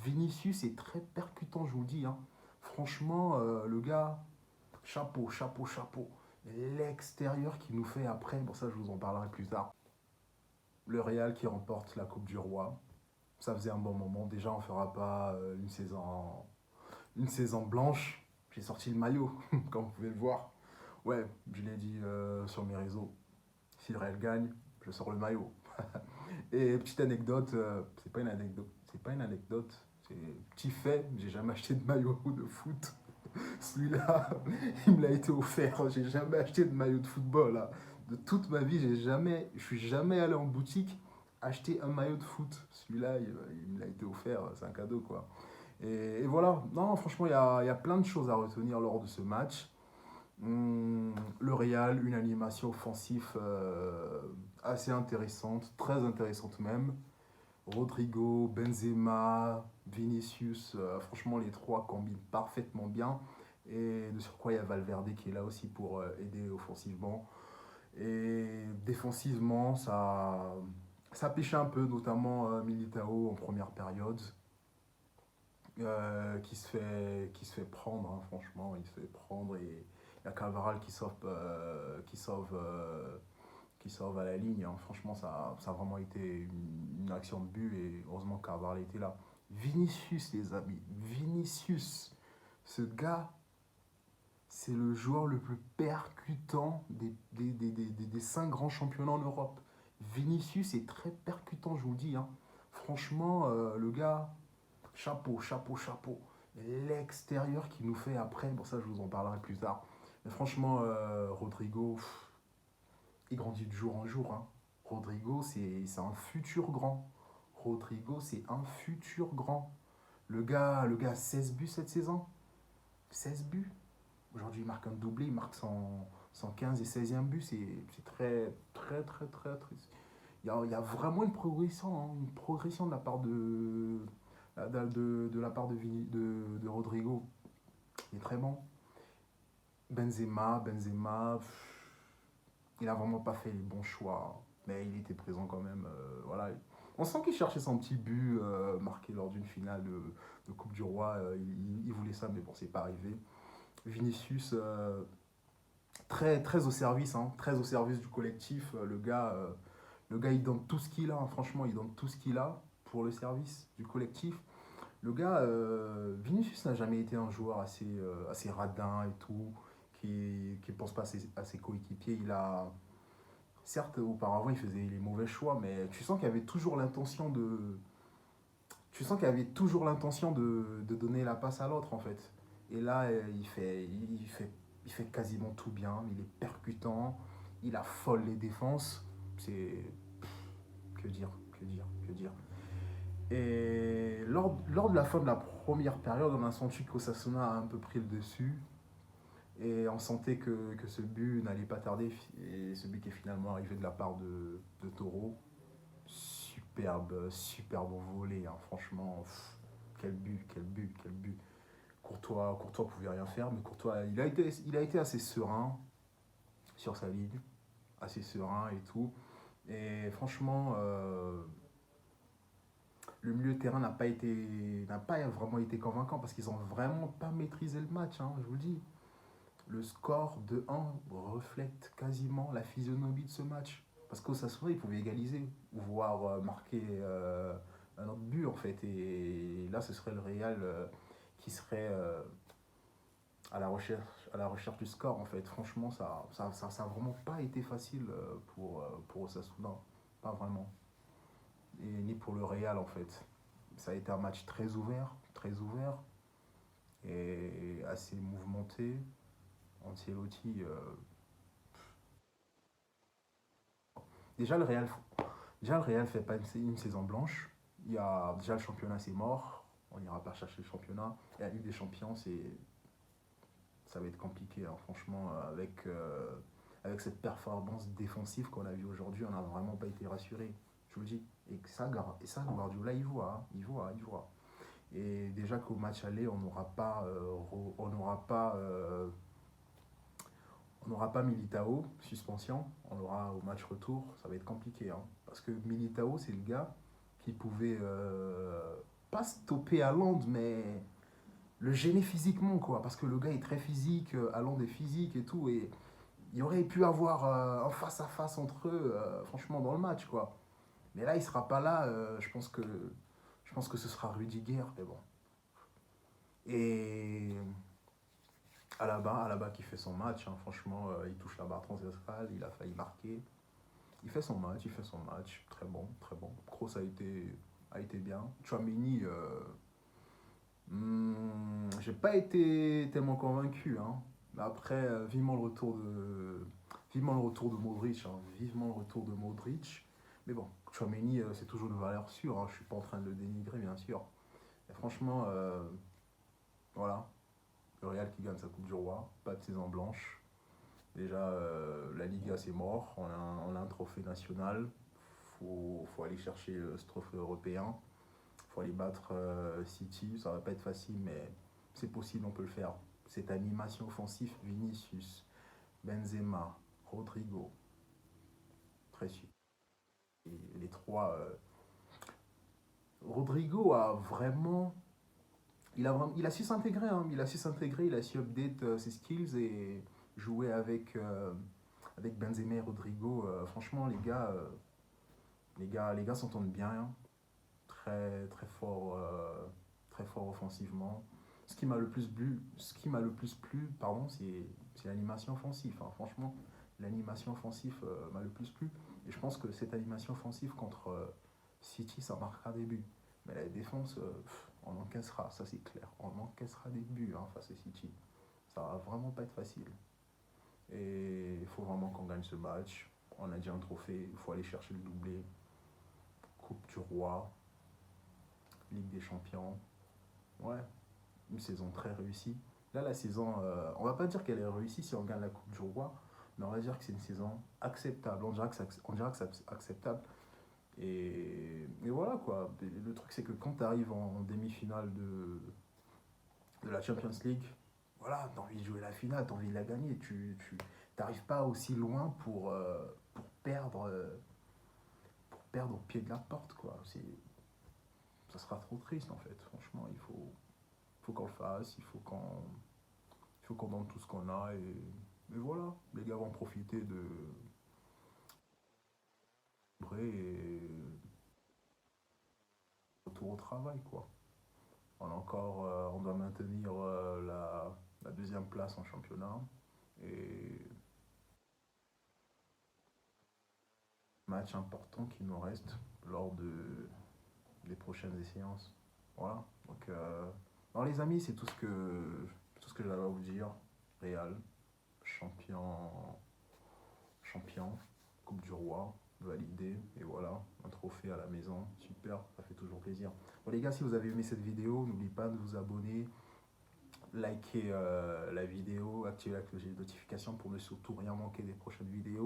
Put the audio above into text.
Vinicius est très percutant, je vous le dis, hein. Franchement, le gars, chapeau, chapeau, chapeau. L'extérieur qu'il nous fait après, bon ça je vous en parlerai plus tard. Le Real qui remporte la Coupe du Roi. Ça faisait un bon moment. Déjà, on ne fera pas une saison blanche. J'ai sorti le maillot, comme vous pouvez le voir. Ouais, je l'ai dit sur mes réseaux. Si le Real gagne, je sors le maillot. Et petite anecdote, c'est pas une anecdote, c'est un petit fait, j'ai jamais acheté de maillot de foot. Celui-là, il me l'a été offert. J'ai jamais acheté de maillot de football, là. De toute ma vie, je suis jamais allé en boutique acheter un maillot de foot. Celui-là, il me l'a été offert, c'est un cadeau, quoi. Voilà, non, franchement, il y a plein de choses à retenir lors de ce match. Le Real, une animation offensive assez intéressante, très intéressante même. Rodrigo, Benzema, Vinicius, franchement les trois combinent parfaitement bien. Et de surcroît, il y a Valverde qui est là aussi pour aider offensivement. Et défensivement, ça pêchait un peu, notamment Militao en première période, qui se fait prendre, hein, franchement, il se fait prendre. Et il y a Cavaral qui sauve à la ligne, hein. Franchement, ça a vraiment été une action de but et heureusement que Cavaral était là. Vinicius, les amis, Vinicius, ce gars, c'est le joueur le plus percutant des 5 grands championnats en Europe. Vinicius est très percutant, je vous le dis, hein. Franchement, le gars, chapeau, chapeau, chapeau. L'extérieur qu'il nous fait après, bon ça je vous en parlerai plus tard. Mais franchement, Rodrigo, il grandit de jour en jour, hein. Rodrigo, c'est un futur grand. Rodrigo, c'est un futur grand. Le gars a 16 buts cette saison. 16 buts. Aujourd'hui, il marque un doublé, il marque son 15 et 16e but. C'est très, très, très, très triste. Il y a vraiment une progression de la part de la part de Rodrigo. Il est très bon. Benzema, il a vraiment pas fait les bons choix, mais il était présent quand même. Voilà. On sent qu'il cherchait son petit but marqué lors d'une finale de Coupe du Roi. Il voulait ça, mais bon, c'est pas arrivé. Vinicius, très, très au service, hein, très au service du collectif. Le gars, il donne tout ce qu'il a, hein. Franchement, il donne tout ce qu'il a pour le service du collectif. Le gars, Vinicius n'a jamais été un joueur assez radin et tout, qui ne pense pas à ses coéquipiers. Certes, auparavant, il faisait les mauvais choix, mais tu sens qu'il avait toujours l'intention de donner la passe à l'autre, en fait. Et là, il fait quasiment tout bien. Il est percutant, il affole les défenses. C'est. Que dire, que dire, que dire. Et lors de la fin de la première période, on a senti qu'Osasuna a un peu pris le dessus. Et on sentait que ce but n'allait pas tarder. Et ce but qui est finalement arrivé de la part de Toro. Superbe, superbe volée, hein. Franchement, quel but, quel but, quel but. Courtois pouvait rien faire, mais Courtois, il a été assez serein sur sa ligne. Assez serein et tout. Et franchement, le milieu de terrain n'a pas vraiment été convaincant parce qu'ils n'ont vraiment pas maîtrisé le match, hein, je vous le dis. Le score de 1 reflète quasiment la physionomie de ce match. Parce qu'Osasuna, ils pouvaient égaliser, voire marquer un autre but en fait. Et là, ce serait le Real qui serait à la recherche du score en fait. Franchement, ça a vraiment pas été facile pour Osasuna. Pas vraiment. Et ni pour le Real en fait. Ça a été un match très ouvert et assez mouvementé. Ancelotti, déjà le Real, déjà le Real fait pas une saison blanche. Déjà le championnat c'est mort. On n'ira pas chercher le championnat. Et la Ligue des Champions, ça va être compliqué, hein. Franchement, avec cette performance défensive qu'on a vue aujourd'hui, on n'a vraiment pas été rassuré. Je vous le dis. Et ça, Guardiola, il voit, hein. Il voit. Et déjà qu'au match aller, on n'aura pas Militao, suspension. On l'aura au match retour. Ça va être compliqué, hein. Parce que Militao, c'est le gars qui pouvait pas stopper Haaland, mais le gêner physiquement, quoi. Parce que le gars est très physique, Haaland est physique et tout. Et il y aurait pu avoir un face-à-face entre eux, franchement, dans le match, quoi. Mais là, il sera pas là. Je pense que ce sera Rudiger, mais bon. Et Alaba qui fait son match, hein, franchement, il touche la barre transversale, il a failli marquer. Il fait son match, très bon, très bon. Kroos a été bien. Tchouaméni, j'ai pas été tellement convaincu, hein. Mais après, vivement le retour de Modric, hein, vivement le retour de Modric. Mais bon, Tchouaméni, c'est toujours une valeur sûre, hein, je suis pas en train de le dénigrer, bien sûr. Et franchement, voilà, le Real qui gagne sa Coupe du Roi, pas de saison blanche. Déjà, la Liga, c'est mort. On a un trophée national. Faut aller chercher ce trophée européen. Faut aller battre City. Ça va pas être facile, mais c'est possible, on peut le faire. Cette animation offensive, Vinicius, Benzema, Rodrigo, précieux. Et les trois. Rodrigo a vraiment. Il a su s'intégrer, hein. Il a su s'intégrer, il a su update ses skills et jouer avec Benzema et Rodrigo. Franchement, les gars s'entendent bien, hein. Très fort offensivement. Ce qui m'a le plus plu, pardon, c'est l'animation offensive, hein. Franchement, l'animation offensive m'a le plus plu. Et je pense que cette animation offensive contre City, ça marquera des buts. Mais la défense, on encaissera, ça c'est clair. On encaissera des buts, hein, face à City. Ça va vraiment pas être facile. Et il faut vraiment qu'on gagne ce match. On a déjà un trophée, il faut aller chercher le doublé. Coupe du Roi, Ligue des Champions. Ouais, une saison très réussie. Là, la saison, on va pas dire qu'elle est réussie si on gagne la Coupe du Roi, mais on va dire que c'est une saison acceptable. On dira que c'est acceptable. Et voilà, quoi. Le truc, c'est que quand tu arrives en demi-finale de la Champions League, voilà, tu as envie de jouer la finale, tu as envie de la gagner. Tu n'arrives pas aussi loin pour perdre au pied de la porte, quoi. Ça sera trop triste, en fait. Franchement, faut qu'on le fasse, il faut qu'on donne tout ce qu'on a. Et voilà, les gars vont profiter de et retour au travail, quoi. On doit maintenir la deuxième place en championnat et match important qui nous reste lors des prochaines séances. Voilà. Donc, alors les amis, c'est tout ce que j'avais à vous dire. Real, champion, champion, Coupe du Roi, validé. Et voilà, un trophée à la maison. Super, ça fait toujours plaisir. Bon les gars, si vous avez aimé cette vidéo, n'oubliez pas de vous abonner, liker la vidéo, activer la cloche de notification pour ne surtout rien manquer des prochaines vidéos.